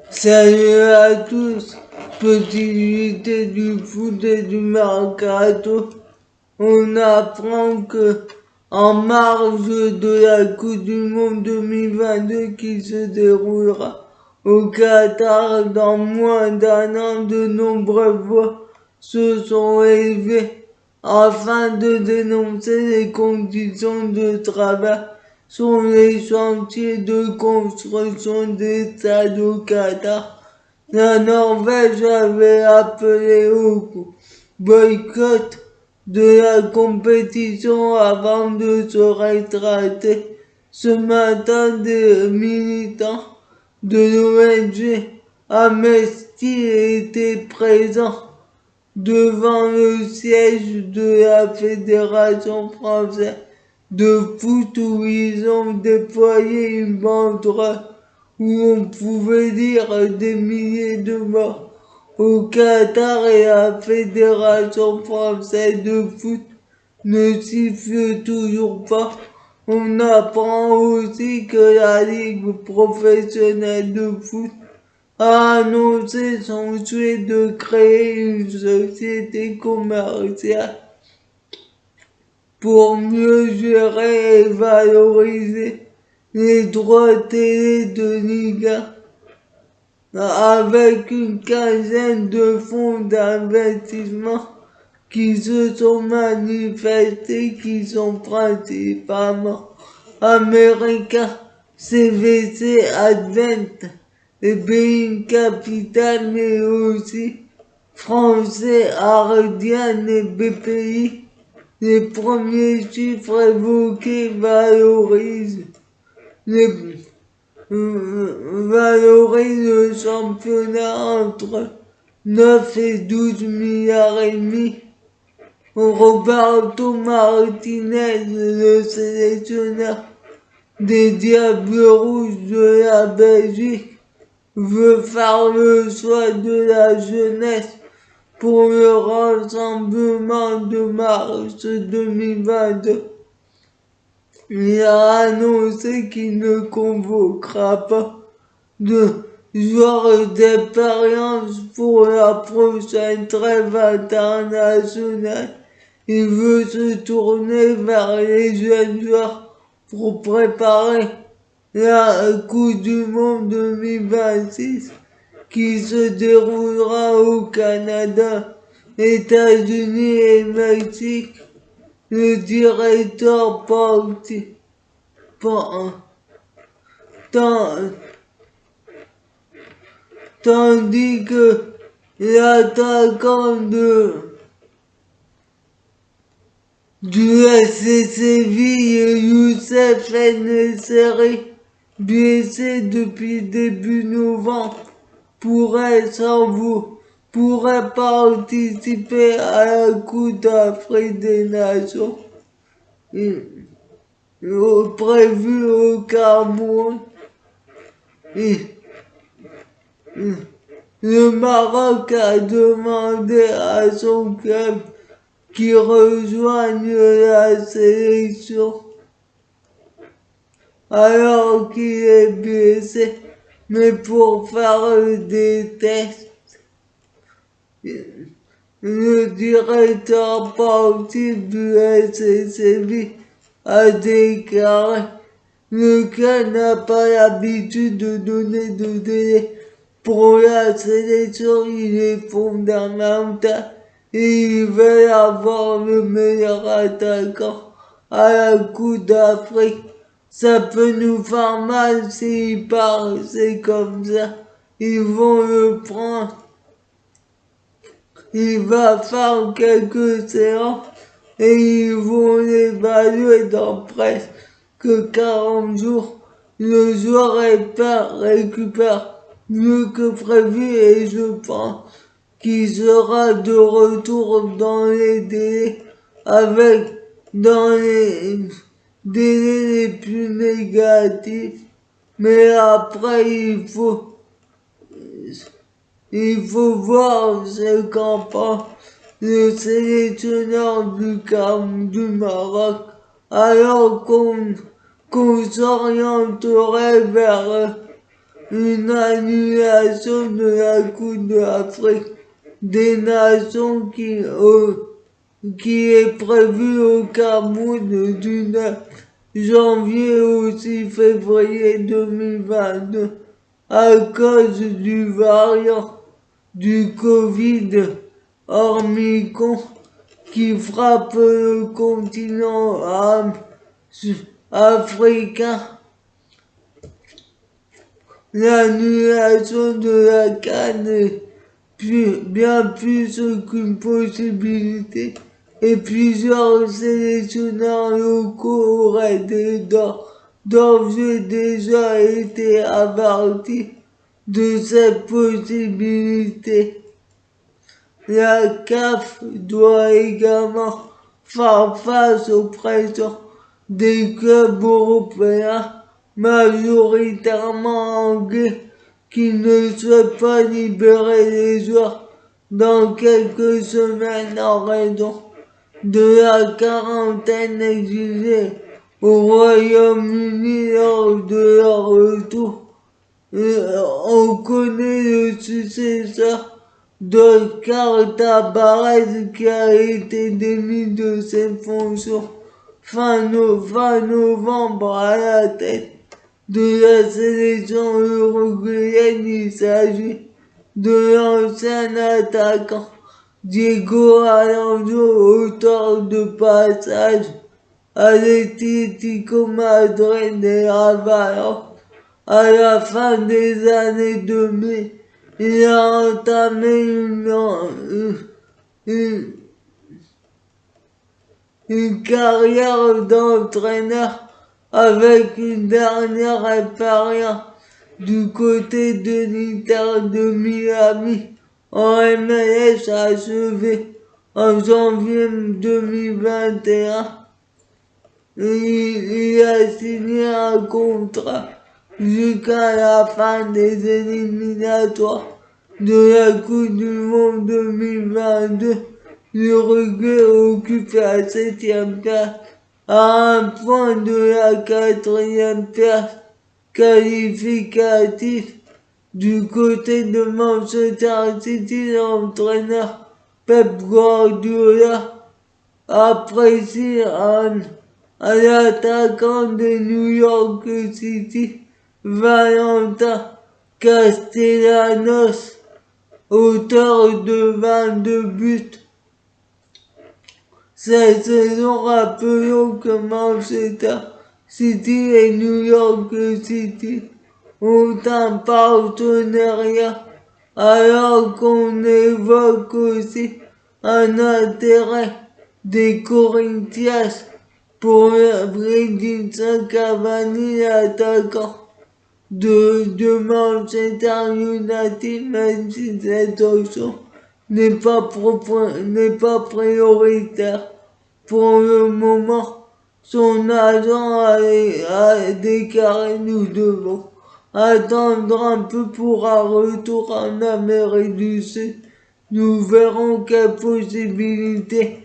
Salut à tous, petite JT du foot et du mercato. On apprend que, en marge de la Coupe du Monde 2022 qui se déroulera au Qatar dans moins d'un an, de nombreuses voix se sont élevées afin de dénoncer les conditions de travail sur les chantiers de construction des stades au Qatar. La Norvège avait appelé au boycott de la compétition avant de se rétracter. Ce matin, des militants de l'ONG Amnesty étaient présents devant le siège de la Fédération française de foot où ils ont déployé une banderole où on pouvait lire des milliers de morts au Qatar, et la Fédération française de foot ne siffle toujours pas. On apprend aussi que la Ligue professionnelle de foot a annoncé son souhait de créer une société commerciale pour mieux gérer et valoriser les droits télé de Ligue 1, avec une quinzaine de fonds d'investissement qui se sont manifestés, qui sont principalement américains, CVC, Advent et Bain Capital, mais aussi français, Ardian et BPI. Les premiers chiffres évoqués valorisent le championnat entre 9 et 12 milliards et demi. Roberto Martinez, le sélectionneur des Diables Rouges de la Belgique, veut faire le choix de la jeunesse pour le rassemblement de mars 2022. Il a annoncé qu'il ne convoquera pas de joueurs d'expérience pour la prochaine trêve internationale. Il veut se tourner vers les jeunes joueurs pour préparer la Coupe du Monde 2026 qui se déroulera au Canada, États-Unis et Mexique. Le directeur tandis que l'attaquant du FC Séville, Youssef En-Nesyri, blessé depuis début novembre, pourrait participer à la Coupe d'Afrique des Nations prévue au Cameroun. Le Maroc a demandé à son club qu'il rejoigne la sélection alors qu'il est blessé, mais pour faire des tests. Le directeur sportif du FC Séville a déclaré: le club n'a pas l'habitude de donner de délai pour la sélection, il est fondamental et ils veulent avoir le meilleur attaquant à la Coupe d'Afrique. Ça peut nous faire mal s'il part, c'est comme ça. Ils vont le prendre. Il va faire quelques séances et ils vont l'évaluer dans presque 40 jours. Le joueur récupère mieux que prévu et je pense qu'il sera de retour dans les délais dans les délais les plus négatifs. Mais après, il faut voir ce qu'en pense le sélectionneur du Maroc, alors qu'on s'orienterait vers une annulation de la Coupe d'Afrique des Nations qui est prévue au Cameroun du 9 janvier au 6 février 2022 à cause du variant du Covid Omicron qui frappe le continent africain. L'annulation de la CAN est bien plus qu'une possibilité et plusieurs sélectionneurs locaux auraient d'ores et déjà été avertis de cette possibilité. La CAF doit également faire face aux pressions des clubs européens majoritairement anglais qui ne souhaitent pas libérer les joueurs dans quelques semaines en raison de la quarantaine exigée au Royaume-Uni lors de leur retour. On connaît le successeur d'Oscar Tabarez qui a été démis de ses fonctions fin novembre à la tête de la sélection uruguayenne. Il s'agit de l'ancien attaquant Diego Alonso, auteur de passage à l'Atlético Madrid et Valence à la fin des années 2000. Il a entamé une carrière d'entraîneur avec une dernière expérience du côté de l'Inter de Miami en MLS achevée en janvier 2021. Il a signé un contrat jusqu'à la fin des éliminatoires de la Coupe du Monde 2022. L'Uruguay occupe la 7e place à un point de la 4e place qualificative. Du côté de Manchester City, l'entraîneur Pep Guardiola apprécie à l'attaquant de New York City, Valentin Castellanos, auteur de 22 buts. Cette saison, rappelons que Manchester City et New York City ont un partenariat, alors qu'on évoque aussi un intérêt des Corinthians pour Edinson Cavani, l'attaquant de Manchester United, même si cette option n'est pas prioritaire. Pour le moment, son agent a déclaré: nous devons attendre un peu pour un retour en Amérique du Sud. Nous verrons quelles possibilités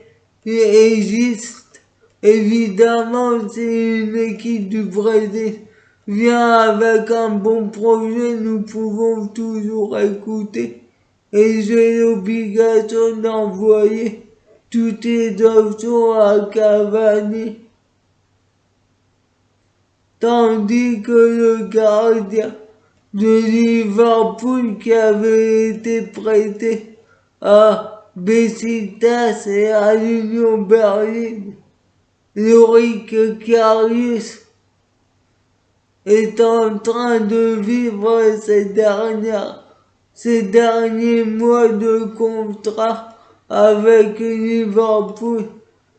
existent. Évidemment, si une équipe du Brésil vient avec un bon projet, nous pouvons toujours écouter. Et j'ai l'obligation d'envoyer toutes les options à Cavani. Tandis que le gardien de Liverpool qui avait été prêté à Besiktas et à l'Union Berlin, Loïc Karius, est en train de vivre ces derniers mois de contrat avec Liverpool,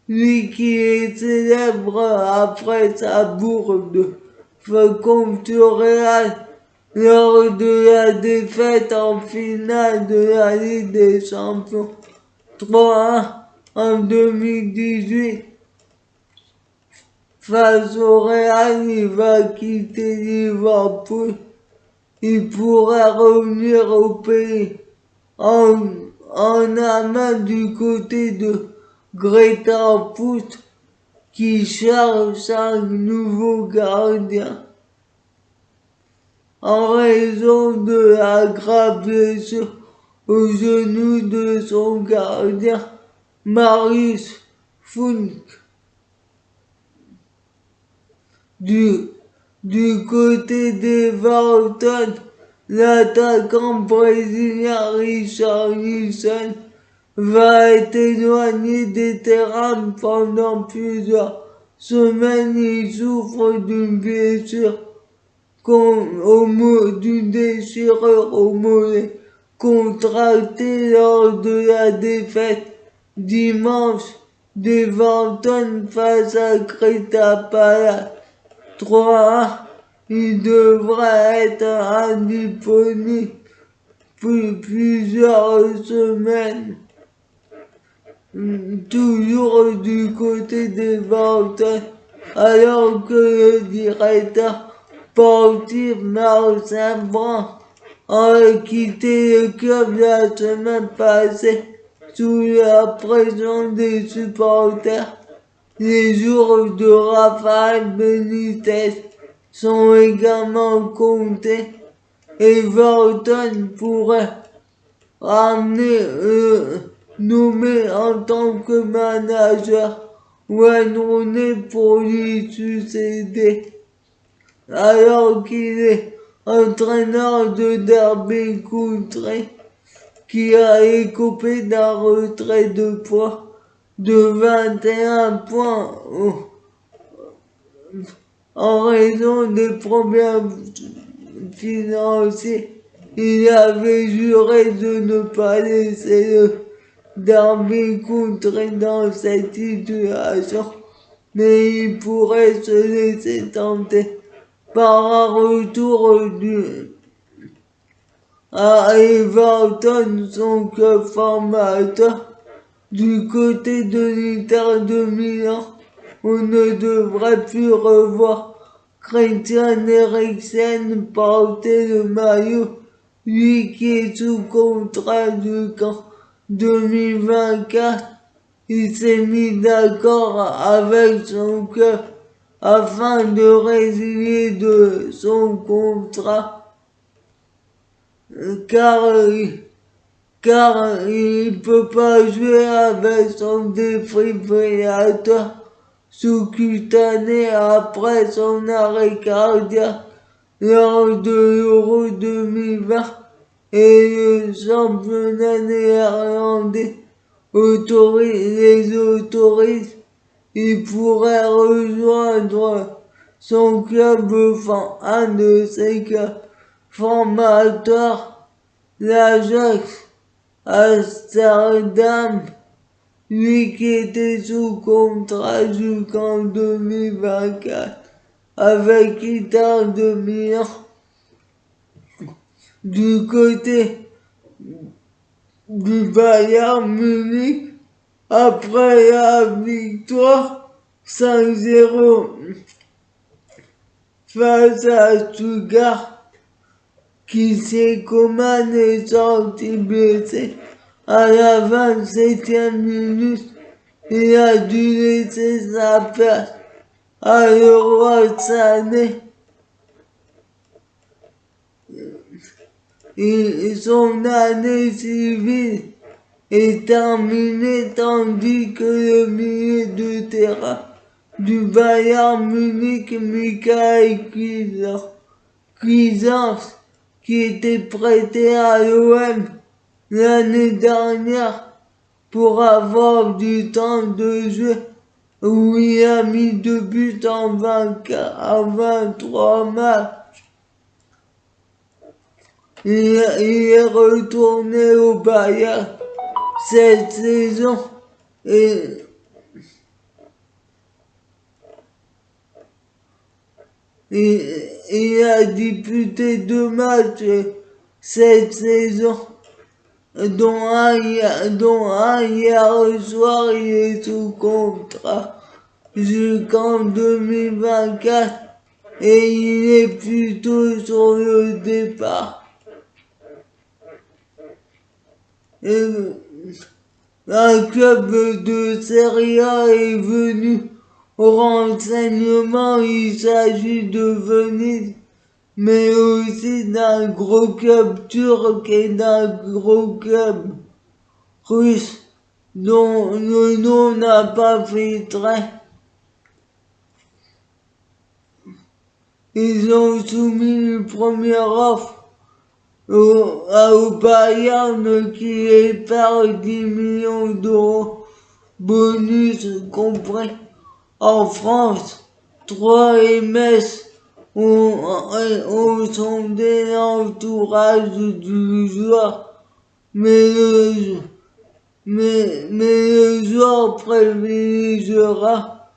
lui qui est célèbre après sa bourde contre le Real lors de la défaite en finale de la Ligue des Champions 3-1 en 2018. Face au Real, il va quitter Liverpool. Il pourrait revenir au pays en amont du côté de Greta Foot qui cherche un nouveau gardien. en raison de la grave blessure au genou de son gardien Marius Funk. Du côté d'Everton, l'attaquant brésilien Richarlison va être éloigné des terrains pendant plusieurs semaines. Il souffre d'une blessure d'une déchirure au mollet contractée lors de la défaite dimanche d'Everton face à Crystal Palace 3-1. Il devrait être indisponible pour plusieurs semaines. Toujours du côté d'Everton, alors que le directeur sportif Marcin Brand a quitté le club la semaine passée sous la pression des supporters. Les jours de Rafael Benitez sont également comptés. Everton pourrait ramener nommé en tant que manager Wayne Rooney pour lui succéder, alors qu'il est entraîneur de Derby County, qui a écopé d'un retrait de points de 21 points en raison des problèmes financiers. Il avait juré de ne pas laisser le Derby County dans cette situation, mais il pourrait se laisser tenter par un retour à Everton, son club formateur. Du côté de l'Inter de Milan, on ne devrait plus revoir Christian Eriksen porter le maillot, lui qui est sous contrat jusqu'en 2024. Il s'est mis d'accord avec son club afin de résilier de son contrat, car il peut pas jouer avec son défibrillateur sous-cutané après son arrêt cardiaque lors de l'Euro 2020, et le championnat néerlandais les autorise. Il pourrait rejoindre son club un de ses clubs formateurs, l'Ajax Amsterdam, lui qui était sous contrat jusqu'en 2024 avec Inter de Milan. Du côté du Bayern Munich, après la victoire 5-0 face à Stuttgart, Kingsley Coman est sorti blessé à la 27e minute. Il a dû laisser sa place à Leroy Sané. Son année civile est terminée, tandis que le milieu de terrain du Bayern Munich, Michael Cuisance, qui était prêté à l'OM l'année dernière pour avoir du temps de jeu, où il a mis 2 buts en 23 matchs. Il est retourné au Bayern cette saison et il a disputé 2 matchs cette saison, dont un hier soir. Il est sous contrat jusqu'en 2024 et il est plutôt sur le départ. Un club de Serie A est venu au renseignement. Il s'agit de Venise, mais aussi d'un gros club turc et d'un gros club russe dont le nom n'a pas filtré. Ils ont soumis une première offre au Bayern qui est par 10 millions d'euros, bonus compris. En France, Troyes et Metz ont sondé l'entourage du joueur, mais le joueur privilégiera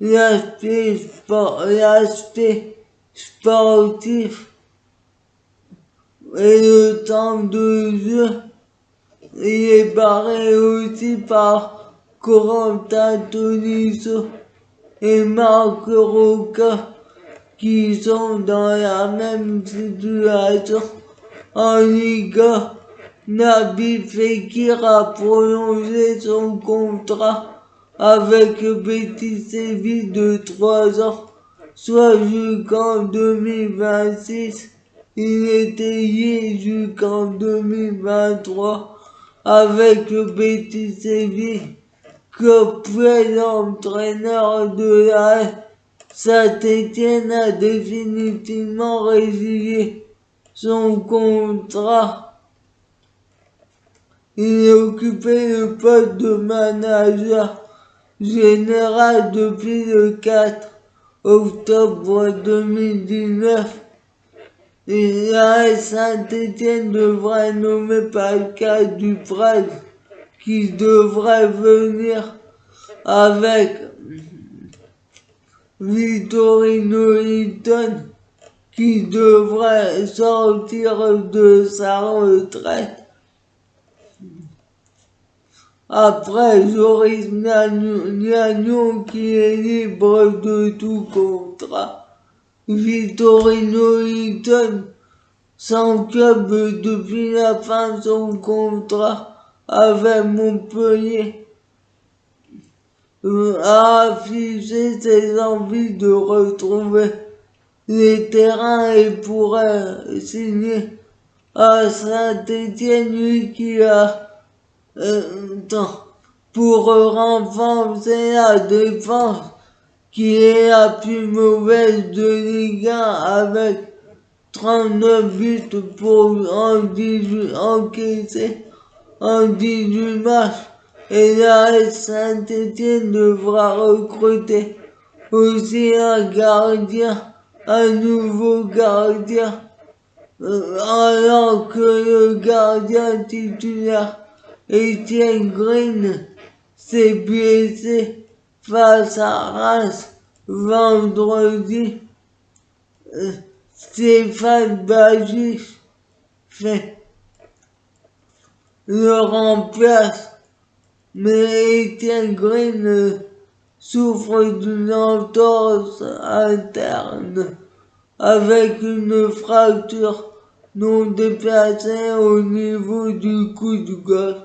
l'aspect sportif et le temps de jeu. Il est barré aussi par Corentin Tolisso et Marc Roca qui sont dans la même situation. En Liga, Nabil Fekir a prolongé son contrat avec Betis Séville de 3 ans, soit jusqu'en 2026. Il était lié jusqu'en 2023 avec Betis Séville, que l'entraîneur de la Saint-Étienne a définitivement résilié son contrat. Il occupait le poste de manager général depuis le 4 octobre 2019. Et la Saint-Étienne devrait nommer Pascal Dupraz qui devrait venir avec Victorino Hilton qui devrait sortir de sa retraite. Après Joris Gnagnon qui est libre de tout contrat. Victorino Hilton, sans club depuis la fin de son contrat avec Montpellier, a affiché ses envies de retrouver les terrains et pourrait signer à Saint-Étienne, lui qui a pour renforcer la défense qui est la plus mauvaise de Ligue 1 avec 39 buts en 18 encaissés en 18 matchs. Et la Saint-Étienne devra recruter aussi un nouveau gardien, alors que le gardien titulaire Étienne Green s'est blessé face à Reims vendredi. Stéphane Bagis le remplace, mais Étienne Green souffre d'une entorse interne avec une fracture non déplacée au niveau du coude gauche.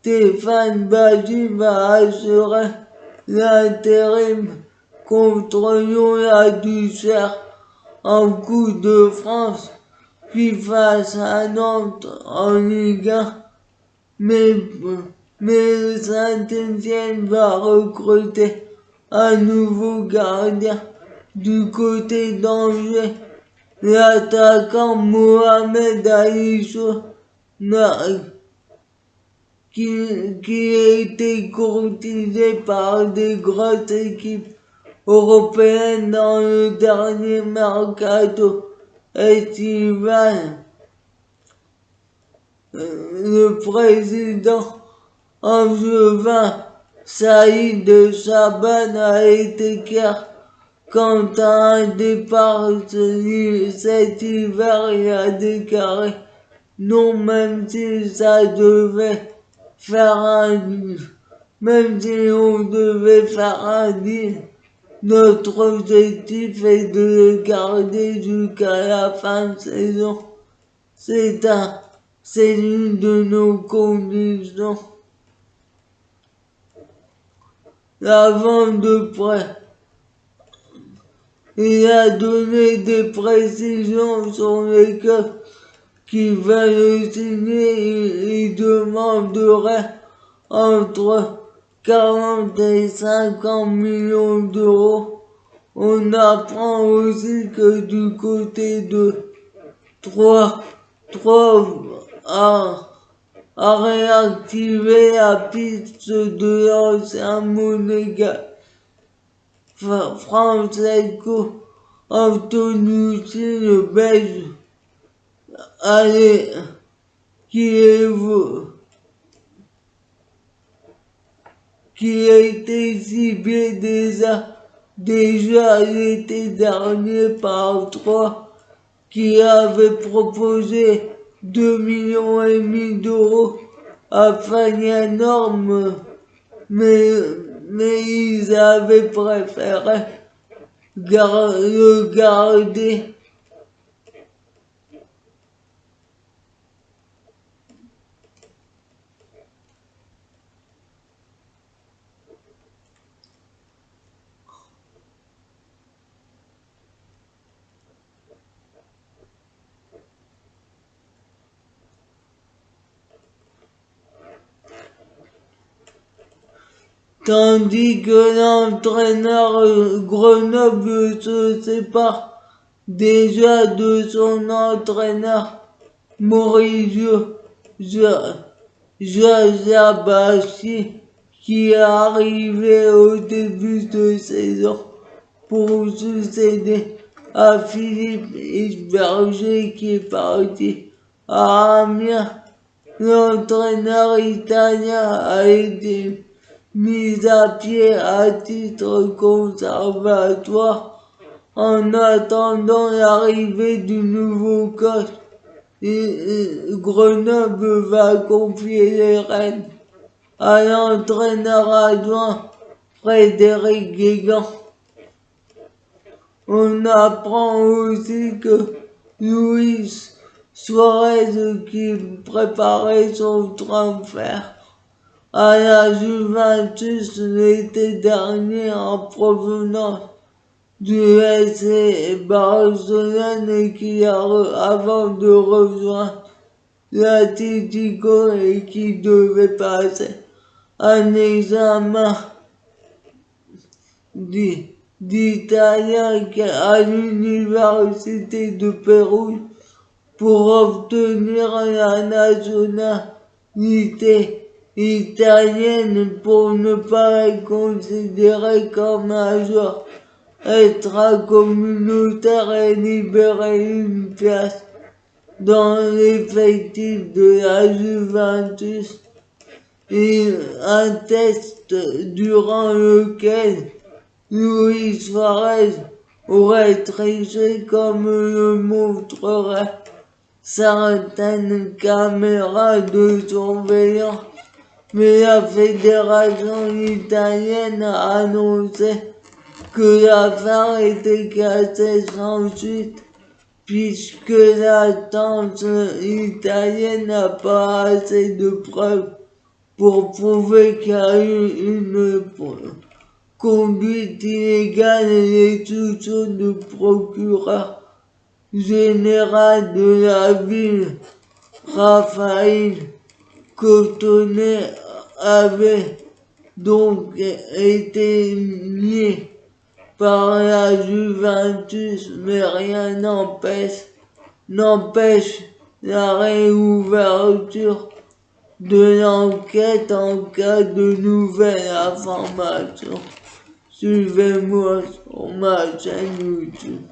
Stéphane Bagis va assurer l'intérim contre Lyon-la-Duchère en Coupe de France, puis face à Nantes en Ligue 1. Mais Saint-Étienne va recruter un nouveau gardien du côté d'Angers. L'attaquant Mohamed Aïcho qui a été courtisé par des grosses équipes européennes dans le dernier mercato estival. Le président angevin Saïd Chaban a été clair quant à un départ cet hiver. Il a déclaré non, même si on devait faire un deal, notre objectif est de le garder jusqu'à la fin de saison. C'est l'une de nos conditions. La vente de prêt Il a donné des précisions sur les clubs qui veulent le signer. Il demanderait entre 40 et 50 millions d'euros. On apprend aussi que du côté de 3 a réactivé la piste de l'ancien monégasque Francesco Antonucci, le Belge, qui a été ciblé déjà l'été dernier par 3, qui avait proposé 2,5 millions d'euros à Feyenoord, mais ils avaient préféré le garder. Tandis que l'entraîneur Grenoble se sépare déjà de son entraîneur Maurizio Jacobacci, qui est arrivé au début de saison pour succéder à Philippe Isberger, qui est parti à Amiens. L'entraîneur italien a été mis à pied à titre conservatoire en attendant l'arrivée du nouveau coach. Grenoble va confier les rênes à l'entraîneur adjoint Frédéric Guégan. On apprend aussi que Luis Suarez, qui préparait son transfert à la Juventus l'été dernier en provenance du FC Barcelone et qui avant de rejoindre l'Atlético et qui devait passer un examen d'italien à l'université de Pérouse pour obtenir la nationalité italienne pour ne pas être considéré comme un joueur extra-communautaire et libérer une place dans l'effectif de la Juventus. Un test durant lequel Luis Suarez aurait triché, comme le montrerait certaines caméras de surveillance, mais la fédération italienne a annoncé que l'affaire était classée sans suite, puisque l'instance italienne n'a pas assez de preuves pour prouver qu'il y a eu une conduite illégale. Et les soupçons du procureur général de la ville, Raphaël Cotonnet, avait donc été mis par la Juventus, mais rien n'empêche la réouverture de l'enquête en cas de nouvelles informations. Suivez-moi sur ma chaîne YouTube.